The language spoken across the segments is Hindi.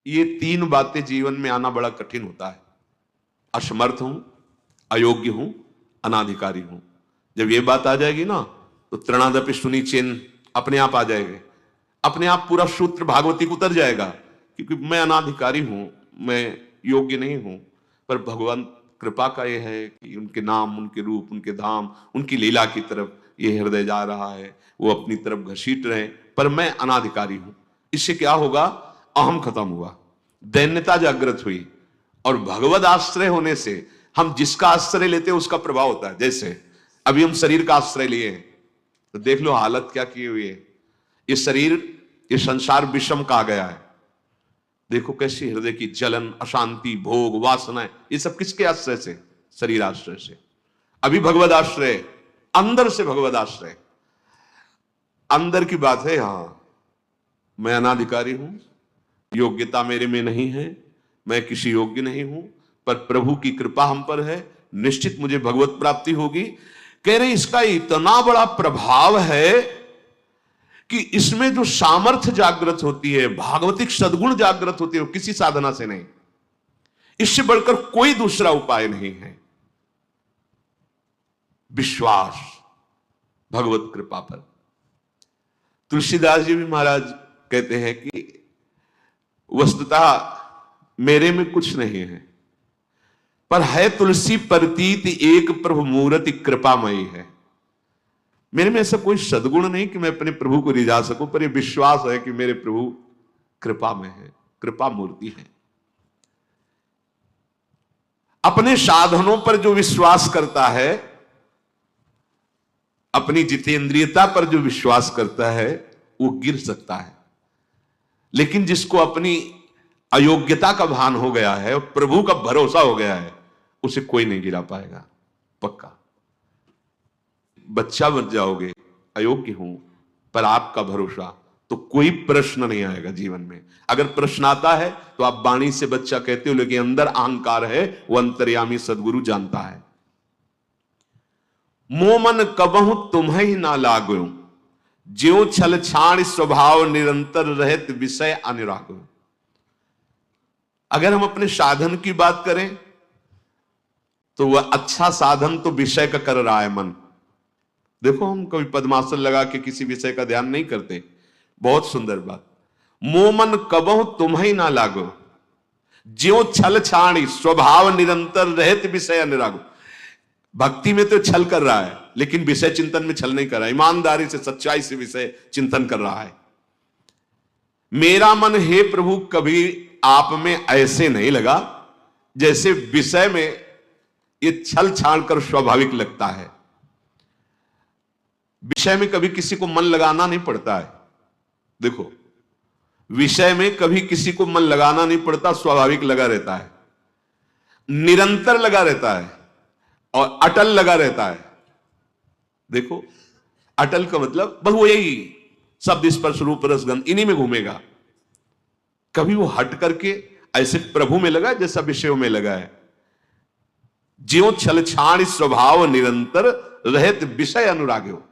ये तीन बातें जीवन में आना बड़ा कठिन होता है। असमर्थ हूं, अयोग्य हूं, अनाधिकारी हूं। जब ये बात आ जाएगी ना तो तृणादपि सुनी चिन्ह अपने आप आ जाएंगे, अपने आप पूरा सूत्र भागवती को उतर जाएगा, क्योंकि मैं अनाधिकारी हूं, मैं योग्य नहीं हूं। पर भगवान कृपा का यह है कि उनके नाम, उनके रूप, उनके धाम, उनकी लीला की तरफ ये हृदय जा रहा है, वो अपनी तरफ घसीट रहे, पर मैं अनाधिकारी हूं। इससे क्या होगा? अहम खत्म हुआ, दैन्यता जागृत हुई, और भगवद आश्रय होने से हम जिसका आश्रय लेते हैं उसका प्रभाव होता है। जैसे अभी हम शरीर का आश्रय लिए हैं तो देख लो हालत क्या की हुई है। ये शरीर, ये संसार विषम कहा गया है। देखो कैसी हृदय की जलन, अशांति, भोग, वासनाएं, ये सब किसके आश्रय से? शरीर आश्रय से। अभी भगवद आश्रय, अंदर से भगवद आश्रय, अंदर की बात है। हां, मैं अनाधिकारी हूं, योग्यता मेरे में नहीं है, मैं किसी योग्य नहीं हूं, पर प्रभु की कृपा हम पर है, निश्चित मुझे भगवत प्राप्ति होगी। कह रहे इसका इतना बड़ा प्रभाव है कि इसमें जो सामर्थ्य जागृत होती है, भागवतिक सद्गुण जागृत होती है, वो किसी साधना से नहीं, इससे बढ़कर कोई दूसरा उपाय नहीं है। विश्वास भगवत कृपा पर। तुलसीदास जी भी महाराज कहते हैं कि वस्तुतः मेरे में कुछ नहीं है, पर है तुलसी प्रतीत एक प्रभु मूर्ति कृपामयी है। मेरे में ऐसा कोई सद्गुण नहीं कि मैं अपने प्रभु को रिझा सकूं, पर यह विश्वास है कि मेरे प्रभु कृपा में है, कृपा मूर्ति है। अपने साधनों पर जो विश्वास करता है, अपनी जितेंद्रियता पर जो विश्वास करता है, वो गिर सकता है। लेकिन जिसको अपनी अयोग्यता का भान हो गया है और प्रभु का भरोसा हो गया है, उसे कोई नहीं गिरा पाएगा, पक्का। बच्चा बन जाओगे, अयोग्य हूं, पर आपका भरोसा, तो कोई प्रश्न नहीं आएगा जीवन में। अगर प्रश्न आता है तो आप वाणी से बच्चा कहते हो, लेकिन अंदर अहंकार है, वो अंतर्यामी सदगुरु जानता है। मोमन कबहु तुम्हें ही ना लागो, ज्यो छल छाण स्वभाव निरंतर रहत विषय अनुरागो। अगर हम अपने साधन की बात करें तो वह अच्छा साधन तो विषय का कर रहा है मन। देखो हम कभी पद्मासन लगा के किसी विषय का ध्यान नहीं करते, बहुत सुंदर बात। मोमन कबहु तुम्हें ना लागो, ज्यो छल छाणी स्वभाव निरंतर रहत विषय अनुरागो। भक्ति में तो छल कर रहा है, लेकिन विषय चिंतन में छल नहीं कर रहा है, ईमानदारी से, सच्चाई से विषय चिंतन कर रहा है। मेरा मन हे प्रभु कभी आप में ऐसे नहीं लगा जैसे विषय में ये छल छाड़ कर स्वाभाविक लगता है। विषय में कभी किसी को मन लगाना नहीं पड़ता है। देखो, विषय में कभी किसी को मन लगाना नहीं पड़ता, स्वाभाविक लगा रहता है, निरंतर लगा रहता है और अटल लगा रहता है। देखो, अटल का मतलब बस वो यही शब्द स्पर्श रूप रस गंध, इन्हीं में घूमेगा। कभी वो हट करके ऐसे प्रभु में लगा जैसा विषयों में लगा है। ज्यो छल छाण स्वभाव निरंतर रहत विषय अनुराग्यो।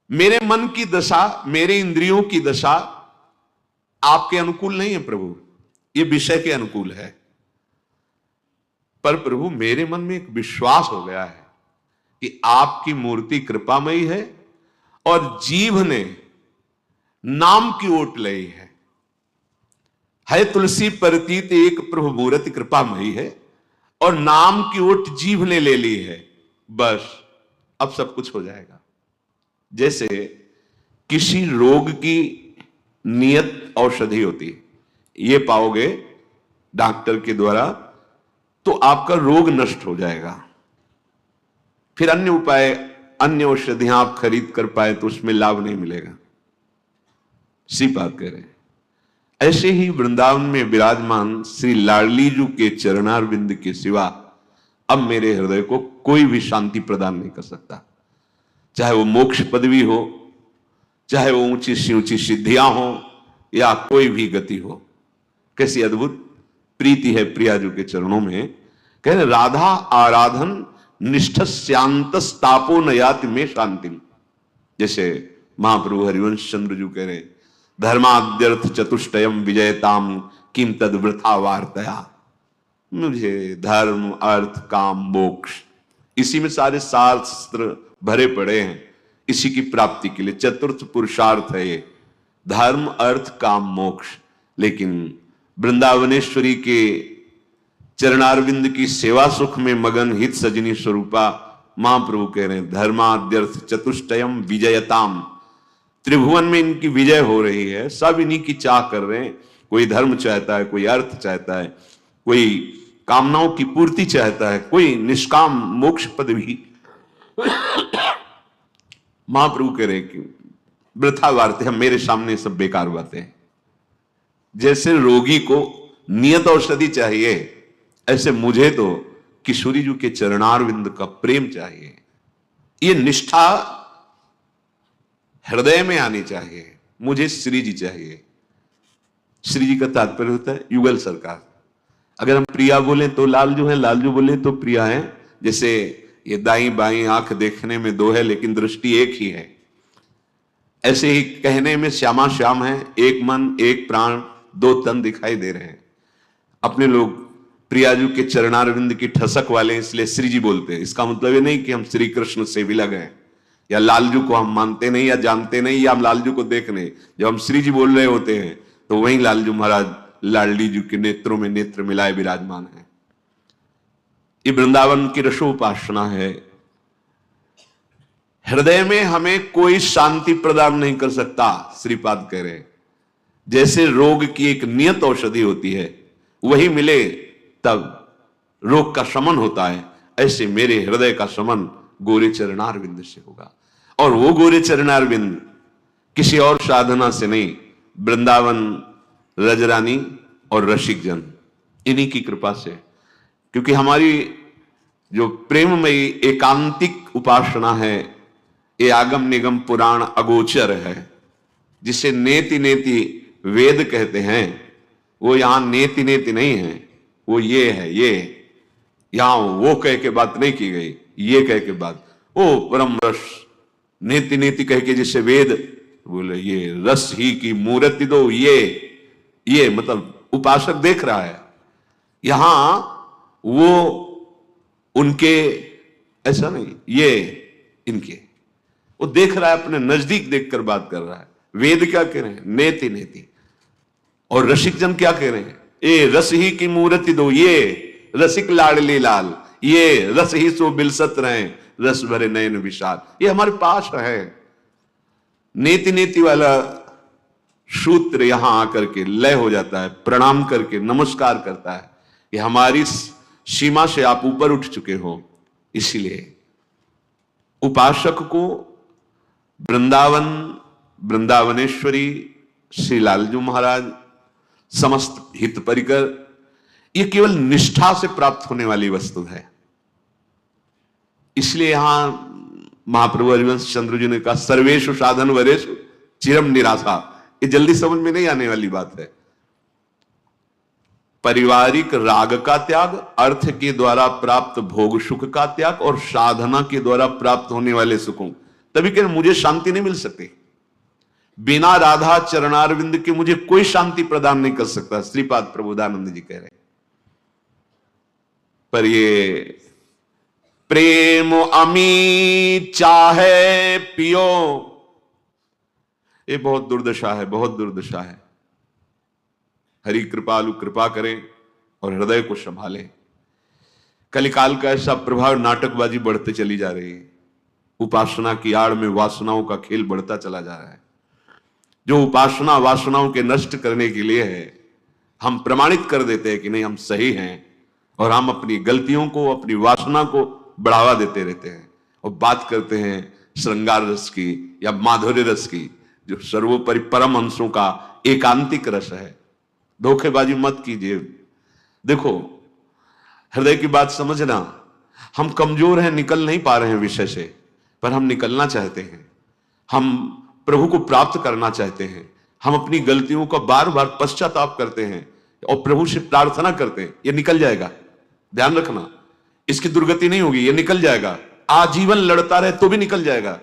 मेरे मन की दशा, मेरे इंद्रियों की दशा आपके अनुकूल नहीं है प्रभु, ये विषय के अनुकूल है। पर प्रभु मेरे मन में एक विश्वास हो गया है कि आपकी मूर्ति कृपामयी है और जीव ने नाम की ओट ली है तुलसी प्रतीत एक प्रभु मूर्ति कृपामयी है, और नाम की ओट जीव ने ले ली है। बस अब सब कुछ हो जाएगा। जैसे किसी रोग की नियत औषधि होती है, ये पाओगे डॉक्टर के द्वारा तो आपका रोग नष्ट हो जाएगा। फिर अन्य उपाय, अन्य औषधियां आप खरीद कर पाए तो उसमें लाभ नहीं मिलेगा। सी बात कह रहे हैं। ऐसे ही वृंदावन में विराजमान श्री लाडलीजू के चरणारविंद के सिवा अब मेरे हृदय को कोई भी शांति प्रदान नहीं कर सकता। चाहे वो मोक्ष पदवी हो, चाहे वो ऊंची सी ऊंची सिद्धियां हो, या कोई भी गति हो। कैसी अद्भुत प्रीति है प्रियाजू के चरणों में। कह रहे राधा आराधन निष्ठ श्यांतस्तापो न याति में शांतिम। जैसे महाप्रभु हरिवंश चंद्र जी कह रहे धर्माद्यर्थ चतुष्टयम विजयताम किम तद वृथा वार्तया। मुझे धर्म अर्थ काम मोक्ष, इसी में सारे शास्त्र भरे पड़े हैं, इसी की प्राप्ति के लिए चतुर्थ पुरुषार्थ है ये, धर्म अर्थ काम मोक्ष। लेकिन वृंदावनेश्वरी के चरणारविंद की सेवा सुख में मगन हित सजनी स्वरूपा महाप्रभु कह रहे हैं धर्माद्यर्थ चतुष्टयम विजयताम, त्रिभुवन में इनकी विजय हो रही है, सब इन्हीं की चाह कर रहे हैं। कोई धर्म चाहता है, कोई अर्थ चाहता है, कोई कामनाओं की पूर्ति चाहता है, कोई निष्काम मोक्ष पद भी। महाप्रभु कह रहे कि वृथा बातें हैं, मेरे सामने सब बेकार बातें हैं। जैसे रोगी को नियत औषधि चाहिए, ऐसे मुझे तो किशोरी जी के चरणारविंद का प्रेम चाहिए। ये निष्ठा हृदय में आनी चाहिए। मुझे श्री जी चाहिए। श्री जी का तात्पर्य होता है युगल सरकार। अगर हम प्रिया बोले तो लालजू है, लालजू बोले तो प्रिया है। जैसे ये दाई बाई आंख देखने में दो है लेकिन दृष्टि एक ही है, ऐसे ही कहने में श्यामा श्याम है, एक मन एक प्राण दो तन दिखाई दे रहे हैं। अपने लोग प्रियाजू के चरणारविंद की ठसक वाले इसलिए श्री जी बोलते हैं। इसका मतलब ये नहीं कि हम श्री कृष्ण से विलग हैं या लालजू को हम मानते नहीं या जानते नहीं या हम लालजू को देख नहीं। जब हम श्री जी बोल रहे होते हैं तो वहीं लालजू महाराज लाडली जी के नेत्रों में नेत्र मिलाए विराजमान है। ये वृंदावन की रसोपासना है। हृदय में हमें कोई शांति प्रदान नहीं कर सकता। श्रीपाद कह रहे हैं जैसे रोग की एक नियत औषधि होती है, वही मिले तब रोग का शमन होता है, ऐसे मेरे हृदय का शमन गोरे चरणारविंद से होगा। और वो गोरे चरणारविंद किसी और साधना से नहीं, वृंदावन रजरानी और रसिकजन इन्हीं की कृपा से। क्योंकि हमारी जो प्रेममयी एकांतिक उपासना है, ये आगम निगम पुराण अगोचर है, जिसे नेति नेति वेद कहते हैं। वो यहां नेति नेति नहीं है, वो ये है, ये यहां वो कह के बात नहीं की गई, ये कह के बात। ओ परम रस नेति नेति कह के जिसे वेद बोले, ये रस ही की मूर्ति दो, ये मतलब उपासक देख रहा है। यहां वो उनके ऐसा नहीं, ये इनके, वो देख रहा है, अपने नजदीक देखकर बात कर रहा है। वेद क्या कह रहे हैं? नेति नेति। और रसिक जन क्या कह रहे हैं? ए रस ही की मूर्ति दो, ये रसिक लाडली लाल, ये रस ही सो बिलसत रहे, रस भरे नयन विशाल। ये हमारे पास है। नेति नेति वाला सूत्र यहां आकर के लय हो जाता है, प्रणाम करके नमस्कार करता है। ये हमारी सीमा से आप ऊपर उठ चुके हो। इसीलिए उपासक को वृंदावन, वृंदावनेश्वरी, श्री लालजू महाराज, समस्त हित परिकर, ये केवल निष्ठा से प्राप्त होने वाली वस्तु है। इसलिए यहां महाप्रभु हरिवंश चंद्र जी ने कहा सर्वेषु साधन वरेषु चिरम निराशा। ये जल्दी समझ में नहीं आने वाली बात है। पारिवारिक राग का त्याग, अर्थ के द्वारा प्राप्त भोग सुख का त्याग और साधना के द्वारा प्राप्त होने वाले सुखों, तभी कह मुझे शांति नहीं मिल सकती। बिना राधा चरणारविंद के मुझे कोई शांति प्रदान नहीं कर सकता, श्रीपाद प्रबोधानंद जी कह रहे। पर ये प्रेम अमी चाहे पियो, ये बहुत दुर्दशा है, बहुत दुर्दशा है। हरि कृपालु कृपा करें और हृदय को संभालें। कलिकाल का ऐसा प्रभाव, नाटकबाजी बढ़ते चली जा रही है। उपासना की आड़ में वासनाओं का खेल बढ़ता चला जा रहा है। जो उपासना वासनाओं के नष्ट करने के लिए है, हम प्रमाणित कर देते हैं कि नहीं हम सही हैं, और हम अपनी गलतियों को, अपनी वासना को बढ़ावा देते रहते हैं और बात करते हैं श्रृंगार रस की या माधुर्य रस की, जो सर्वोपरि परम अंशों का एकांतिक रस है। धोखेबाजी मत कीजिए। देखो, हृदय की बात समझना। हम कमजोर हैं, निकल नहीं पा रहे हैं विषय से, पर हम निकलना चाहते हैं। हम प्रभु को प्राप्त करना चाहते हैं। हम अपनी गलतियों का बार बार पश्चाताप करते हैं और प्रभु से प्रार्थना करते हैं। ये निकल जाएगा, ध्यान रखना, इसकी दुर्गति नहीं होगी, ये निकल जाएगा। आजीवन लड़ता रहे तो भी निकल जाएगा।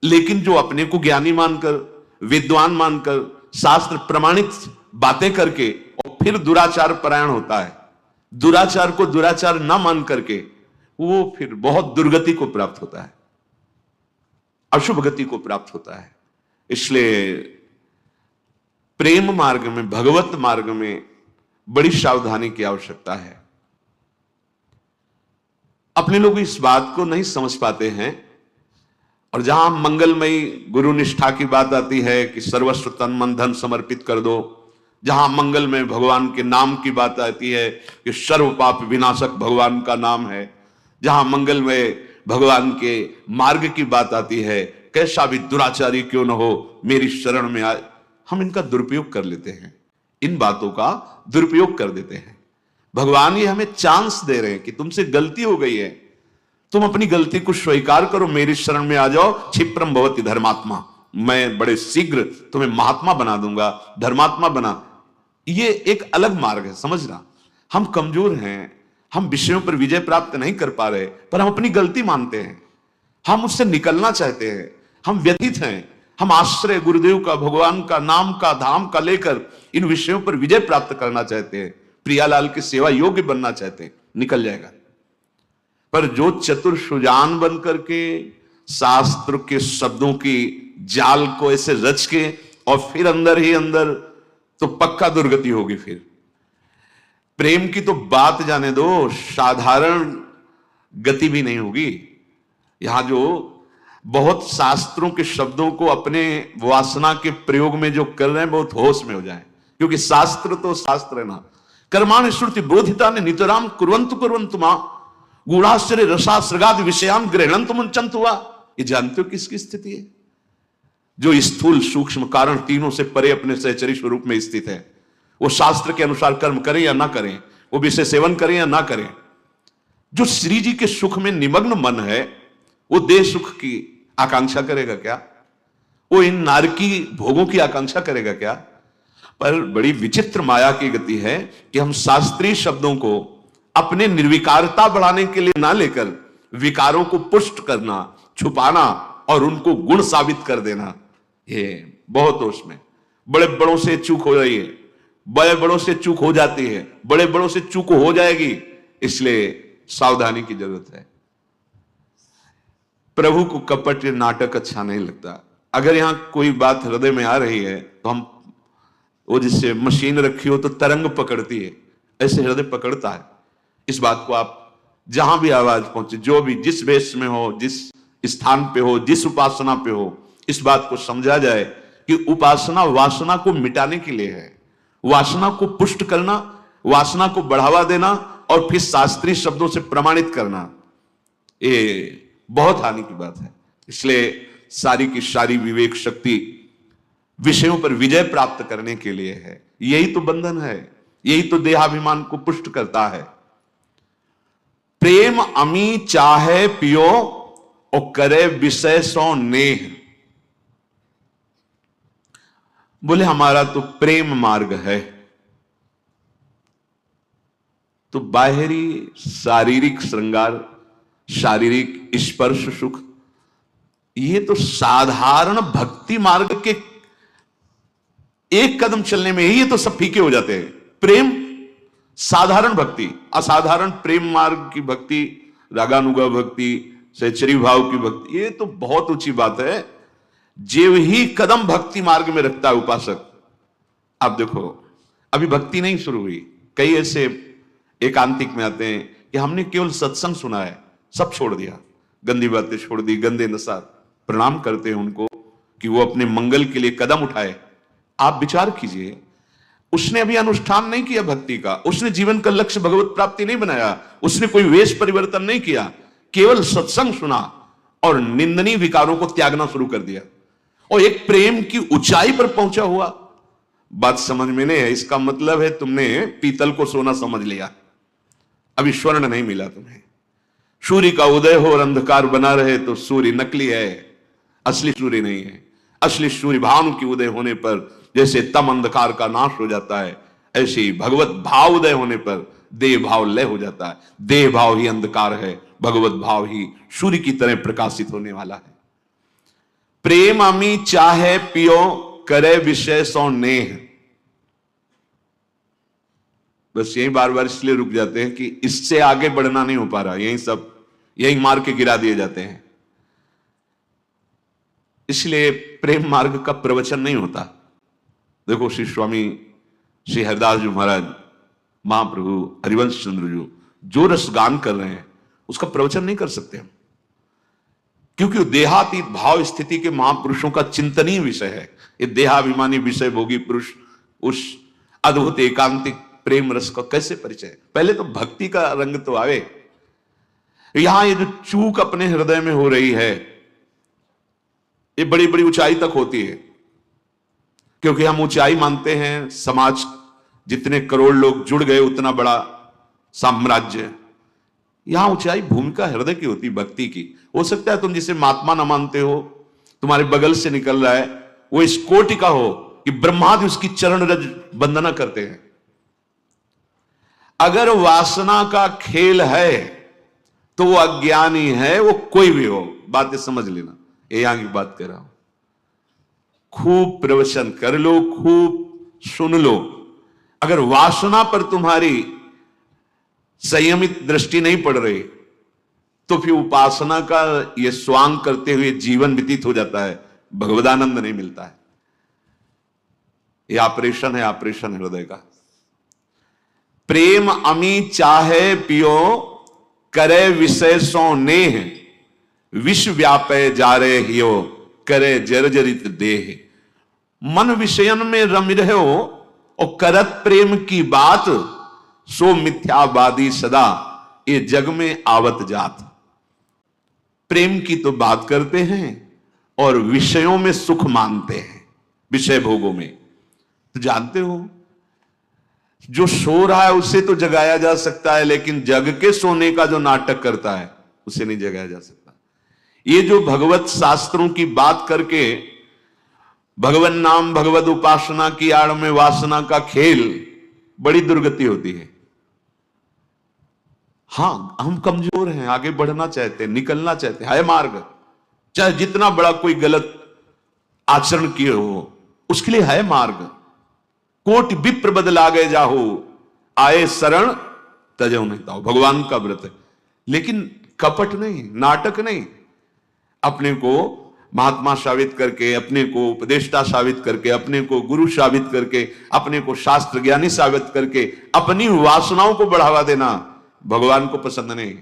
लेकिन जो अपने को ज्ञानी मानकर, विद्वान मानकर, शास्त्र प्रमाणित बातें करके और फिर दुराचार परायण होता है, दुराचार को दुराचार ना मान करके वो फिर बहुत दुर्गति को प्राप्त होता है, अशुभ गति को प्राप्त होता है। इसलिए प्रेम मार्ग में, भगवत मार्ग में बड़ी सावधानी की आवश्यकता है। अपने लोग इस बात को नहीं समझ पाते हैं, और जहां मंगलमयी गुरु निष्ठा की बात आती है कि सर्वस्व तन मन धन समर्पित कर दो, जहां मंगल में भगवान के नाम की बात आती है कि सर्व पाप विनाशक भगवान का नाम है, जहां मंगल में भगवान के मार्ग की बात आती है, कैसा भी दुराचारी क्यों न हो मेरी शरण में आए, हम इनका दुरुपयोग कर लेते हैं, इन बातों का दुरुपयोग कर देते हैं। भगवान ये हमें चांस दे रहे हैं कि तुमसे गलती हो गई है, तुम अपनी गलती को स्वीकार करो, मेरी शरण में आ जाओ, क्षिप्रम भवति धर्मात्मा, मैं बड़े शीघ्र तुम्हें महात्मा बना दूंगा, धर्मात्मा बना। ये एक अलग मार्ग है, समझना। हम कमजोर हैं, हम विषयों पर विजय प्राप्त नहीं कर पा रहे, पर हम अपनी गलती मानते हैं, हम उससे निकलना चाहते हैं, हम व्यथित हैं, हम आश्रय गुरुदेव का, भगवान का, नाम का, धाम का लेकर इन विषयों पर विजय प्राप्त करना चाहते हैं, प्रियालाल की सेवा योग्य बनना चाहते हैं, निकल जाएगा। पर जो चतुर सुजान बन करके शास्त्र के शब्दों की जाल को ऐसे रच के और फिर अंदर ही अंदर, तो पक्का दुर्गति होगी। फिर प्रेम की तो बात जाने दो, साधारण गति भी नहीं होगी। यहां जो बहुत शास्त्रों के शब्दों को अपने वासना के प्रयोग में जो कर रहे हैं, बहुत होश में हो जाए, क्योंकि शास्त्र तो शास्त्र है ना। कर्माणि श्रुति बोधिता ने नितराम कुर्वन्तु कुर्वन्तु मां गूढ़ाश्चर्य रसाश्रगाद विषयान गृह्णन्तु मुञ्चन्तु वा। ये जानते हो किसकी स्थिति है? जो स्थूल सूक्ष्म कारण तीनों से परे अपने सहचरी स्वरूप में स्थित है, वो शास्त्र के अनुसार कर्म करें या ना करें, वो विषय सेवन करें या ना करें, जो श्री जी के सुख में निमग्न मन है, वो देह सुख की आकांक्षा करेगा क्या? वो इन नारकी भोगों की आकांक्षा करेगा क्या? पर बड़ी विचित्र माया की गति है कि हम शास्त्रीय शब्दों को अपने निर्विकारता बढ़ाने के लिए ना लेकर विकारों को पुष्ट करना, छुपाना और उनको गुण साबित कर देना, ये बहुत होश में। बड़े बड़ों से चूक हो रही है, बड़े बड़ों से चूक हो जाती है, बड़े बड़ों से चूक हो जाएगी, इसलिए सावधानी की जरूरत है। प्रभु को कपट नाटक अच्छा नहीं लगता। अगर यहां कोई बात हृदय में आ रही है तो हम, वो जिससे मशीन रखी हो तो तरंग पकड़ती है, ऐसे हृदय पकड़ता है। इस बात को आप जहां भी आवाज पहुंचे, जो भी जिस वेश में हो, जिस स्थान पे हो, जिस उपासना पे हो, इस बात को समझा जाए कि उपासना वासना को मिटाने के लिए है, वासना को पुष्ट करना, वासना को बढ़ावा देना और फिर शास्त्रीय शब्दों से प्रमाणित करना, ये बहुत हानि की बात है। इसलिए सारी की सारी विवेक शक्ति विषयों पर विजय प्राप्त करने के लिए है। यही तो बंधन है, यही तो देहाभिमान को पुष्ट करता है। प्रेम अमी चाहे पियो और करे विषय सो नेह। बोले हमारा तो प्रेम मार्ग है, तो बाहरी शारीरिक श्रृंगार, शारीरिक स्पर्श सुख, ये तो साधारण भक्ति मार्ग के एक कदम चलने में ही ये तो सब फीके हो जाते हैं। प्रेम साधारण भक्ति, असाधारण प्रेम मार्ग की भक्ति, रागानुगा भक्ति, सहचरी भाव की भक्ति, ये तो बहुत ऊंची बात है। जीव ही कदम भक्ति मार्ग में रखता है उपासक। आप देखो, अभी भक्ति नहीं शुरू हुई, कई ऐसे एकांतिक में आते हैं कि हमने केवल सत्संग सुना है, सब छोड़ दिया, गंदी बातें छोड़ दी, गंदे नशा। प्रणाम करते हैं उनको कि वो अपने मंगल के लिए कदम उठाए। आप विचार कीजिए, उसने अभी अनुष्ठान नहीं किया भक्ति का, उसने जीवन का लक्ष्य भगवत प्राप्ति नहीं बनाया, उसने कोई वेश परिवर्तन नहीं किया, केवल सत्संग सुना और निंदनीय विकारों को त्यागना शुरू कर दिया और एक प्रेम की ऊंचाई पर पहुंचा हुआ। बात समझ में नहीं है? इसका मतलब है तुमने पीतल को सोना समझ लिया, अभी स्वर्ण नहीं मिला तुम्हें। सूर्य का उदय हो और अंधकार बना रहे तो सूर्य नकली है, असली सूर्य नहीं है। असली सूर्य भानु की उदय होने पर जैसे तम अंधकार का नाश हो जाता है, ऐसे ही भगवत भाव उदय होने पर देह भाव लय हो जाता है। देह भाव ही अंधकार है, भगवत भाव ही सूर्य की तरह प्रकाशित होने वाला है। प्रेम अमी चाहे पियो करे विषय सो नेह। बस यही बार बार इसलिए रुक जाते हैं कि इससे आगे बढ़ना नहीं हो पा रहा, यही मार के गिरा दिए जाते हैं। इसलिए प्रेम मार्ग का प्रवचन नहीं होता। देखो श्री स्वामी श्री हरिदास जी महाराज, महाप्रभु हरिवंश चंद्र जी जो रसगान कर रहे हैं उसका प्रवचन नहीं कर सकते हम, क्योंकि देहातीत भाव स्थिति के महापुरुषों का चिंतनीय विषय है। ये देहाभिमानी विषय भोगी पुरुष उस अद्भुत एकांतिक प्रेम रस का कैसे परिचय? पहले तो भक्ति का रंग तो आवे। यहां ये जो चूक अपने हृदय में हो रही है, ये बड़ी बड़ी ऊंचाई तक होती है, क्योंकि हम ऊंचाई मानते हैं समाज जितने करोड़ लोग जुड़ गए उतना बड़ा साम्राज्य। यहां ऊंचाई भूमिका हृदय की होती, भक्ति की। हो सकता है तुम जिसे महात्मा न मानते हो, तुम्हारे बगल से निकल रहा है, वो इस कोटि का हो कि ब्रह्मादि उसकी चरण रज वंदना करते हैं। अगर वासना का खेल है तो वो अज्ञानी है, वो कोई भी हो। बातें समझ लेना, ये यहां की बात कर रहा हूं। खूब प्रवचन कर लो, खूब सुन लो, अगर वासना पर तुम्हारी संयमित दृष्टि नहीं पड़ रही तो फिर उपासना का ये स्वांग करते हुए जीवन व्यतीत हो जाता है, भगवदानंद नहीं मिलता है। ये ऑपरेशन है, ऑपरेशन हृदय का। प्रेम अमी चाहे पियो, करे विषय सो नेह, विश्व व्यापे जा रहे हियो, करे जर्जरित देह। मन विषयन में रम रहे हो और करत प्रेम की बात, सो मिथ्यावादी सदा ये जग में आवत जात। प्रेम की तो बात करते हैं और विषयों में सुख मानते हैं, विषय भोगों में। तो जानते हो जो सो रहा है उसे तो जगाया जा सकता है, लेकिन जग के सोने का जो नाटक करता है उसे नहीं जगाया जा सकता। ये जो भगवत शास्त्रों की बात करके भगवन नाम भगवत उपासना की आड़ में वासना का खेल, बड़ी दुर्गति होती है। हां, हम कमजोर हैं, आगे बढ़ना चाहते हैं, निकलना चाहते हैं, है मार्ग। चाहे जितना बड़ा कोई गलत आचरण किए हो उसके लिए है मार्ग। कोटि विप्र बदला गए जाहो, आए शरण तजो नहीं ताओ। भगवान का व्रत है, लेकिन कपट नहीं, नाटक नहीं। अपने को महात्मा साबित करके, अपने को उपदेष्टा साबित करके, अपने को गुरु साबित करके, अपने को शास्त्र ज्ञानी साबित करके अपनी वासनाओं को बढ़ावा देना भगवान को पसंद नहीं।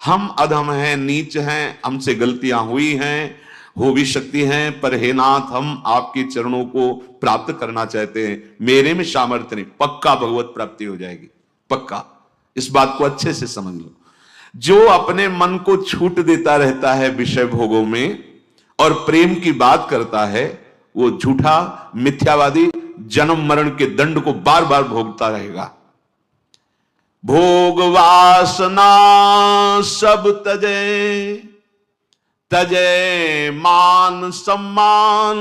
हम अधम हैं, नीच हैं, हमसे गलतियां हुई हैं, हो भी सकती हैं, पर हे नाथ हम आपके चरणों को प्राप्त करना चाहते हैं। मेरे में सामर्थ्य नहीं, पक्का भगवत प्राप्ति हो जाएगी, पक्का। इस बात को अच्छे से समझ लो। जो अपने मन को छूट देता रहता है विषय भोगों में और प्रेम की बात करता है, वो झूठा मिथ्यावादी जन्म मरण के दंड को बार बार भोगता रहेगा। भोग वासना सब तजे, तजे मान सम्मान,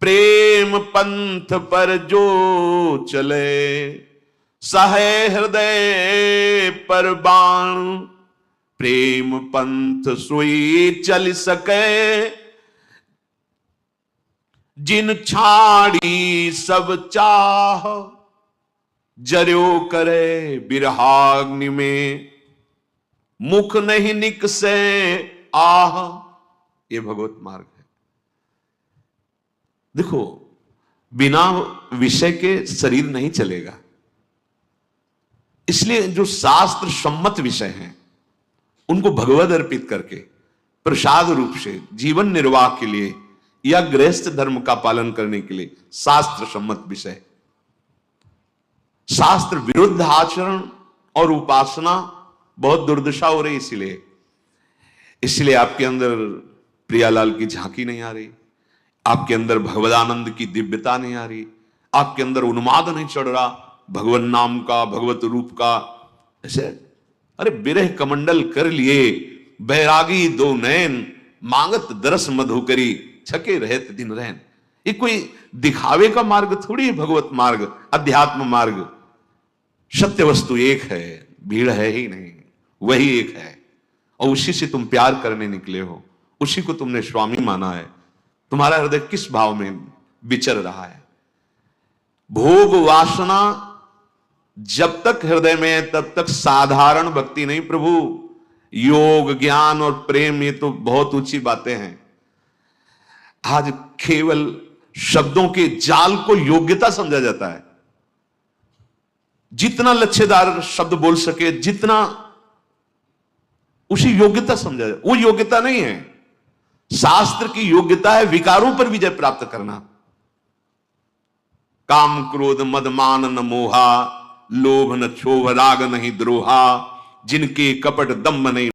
प्रेम पंथ पर जो चले, सहे हृदय पर बाण, प्रेम पंथ सोई चल सके, जिन छाड़ी सब चाह, जर्यो करे बिरहाग्नि में, मुख नहीं निकसे आह। ये भगवत मार्ग है। देखो, बिना विषय के शरीर नहीं चलेगा। इसलिए जो शास्त्र सम्मत विषय हैं उनको भगवद अर्पित करके प्रसाद रूप से जीवन निर्वाह के लिए या गृहस्थ धर्म का पालन करने के लिए शास्त्र सम्मत विषय, शास्त्र विरुद्ध आचरण और उपासना बहुत दुर्दशा हो रही। इसलिए आपके अंदर प्रियालाल की झांकी नहीं आ रही, आपके अंदर भगवदानंद की दिव्यता नहीं आ रही, आपके अंदर उन्माद नहीं चढ़ रहा भगवान नाम का, भगवत रूप का। ऐसे अरे बिरह कमंडल कर लिए, बैरागी दो नैन, मांगत दरस मधुकरी, छके रहत दिन रहन। ये कोई दिखावे का मार्ग थोड़ी है भगवत मार्ग, अध्यात्म मार्ग। सत्य वस्तु एक है, भीड़ है ही नहीं, वही एक है, और उसी से तुम प्यार करने निकले हो, उसी को तुमने स्वामी माना है। तुम्हारा हृदय किस भाव में विचर रहा है। भोग वासना जब तक हृदय में है तब तक साधारण भक्ति नहीं प्रभु, योग ज्ञान और प्रेम ये तो बहुत ऊंची बातें हैं। आज केवल शब्दों के जाल को योग्यता समझा जाता है। जितना लच्छेदार शब्द बोल सके, जितना उसी योग्यता समझा जाए, वो योग्यता नहीं है। शास्त्र की योग्यता है विकारों पर विजय प्राप्त करना। काम क्रोध मद मान न मोहा, लोभ न क्षोभ राग नहीं द्रोहा, जिनके कपट दम्भ नहीं